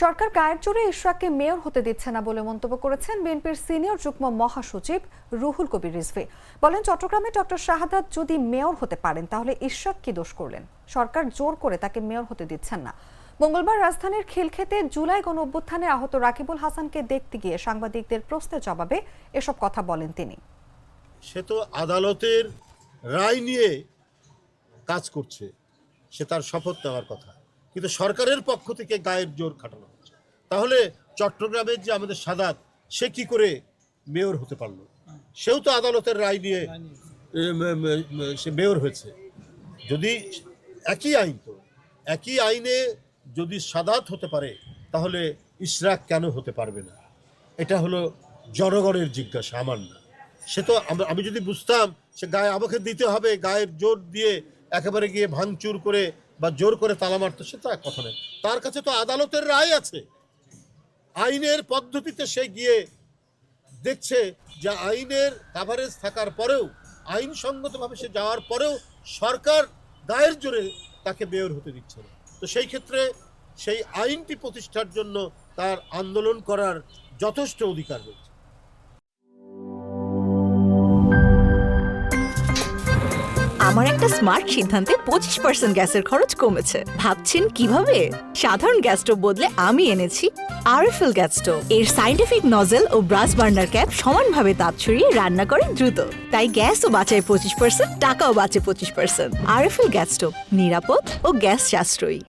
সরকার গায়ের জোরে ইশরাককে মেয়র হতে দিচ্ছে না বলে মন্তব্য করেছেন বিএনপির সিনিয়র যুগ্ম মহাসচিব রুহুল কবির রিজভী। বলেন, চট্টগ্রামে ডক্টর শাহাদাত যদি মেয়র হতে পারেন তাহলে ইশরাক কি দোষ করলেন? সরকার জোর করে তাকে মেয়র হতে দিচ্ছেন না। মঙ্গলবার রাজধানীর খিলক্ষেতে জুলাই গণঅভ্যুত্থানে আহত রাকিবুল হাসানকে দেখতে গিয়ে সাংবাদিকদের প্রশ্নের জবাবে এসব কথা বলেন তিনি। সে তো আদালতের রায় নিয়ে কাজ করছে, সে তার শপথ নেওয়ার কথা, কিন্তু সরকারের পক্ষ থেকে গায়ের জোর খাটানো হচ্ছে। তাহলে চট্টগ্রামের যে আমাদের সাদাত, সে কি করে মেয়র হতে পারলো? সেও তো আদালতের রায় নিয়ে সে মেয়র হয়েছে। যদি একই আইন, তো একই আইনে যদি সাদাত হতে পারে তাহলে ইশরাক কেন হতে পারবে না? এটা হলো জনগণের জিজ্ঞাসা, আমার না। সে তো আমি যদি বুঝতাম সে গায়ে আমাকে দিতে হবে, গায়ের জোর দিয়ে একেবারে গিয়ে ভাঙচুর করে বা জোর করে তালা মারতো, সে তো এক কথা নেই। তার কাছে তো আদালতের রায় আছে, আইনের পদ্ধতিতে সে গিয়ে দেখছে যে আইনের কাভারেজ থাকার পরেও, আইনসঙ্গতভাবে সে যাওয়ার পরেও সরকার গায়ের জোরে তাকে মেয়র হতে দিচ্ছে না। তো সেই ক্ষেত্রে সেই আইনটি প্রতিষ্ঠার জন্য তার আন্দোলন করার যথেষ্ট অধিকার রয়েছে। আমার একটা স্মার্ট সিদ্ধান্তে 25% গ্যাসের খরচ কমেছে। ভাবছেন কিভাবে? সাধারণ গ্যাস স্টোভ বদলে আমি এনেছি আরএফএল গ্যাস স্টোভ। এর সাইন্টিফিক নজল ও ব্রাস বার্নার ক্যাপ সমানভাবে তাপ ছড়িয়ে রান্না করে দ্রুত, তাই গ্যাসও বাঁচায় 25%, টাকাও বাঁচে 25%। আরএফএল গ্যাস স্টোভ নিরাপদ ও গ্যাস সাশ্রয়ী।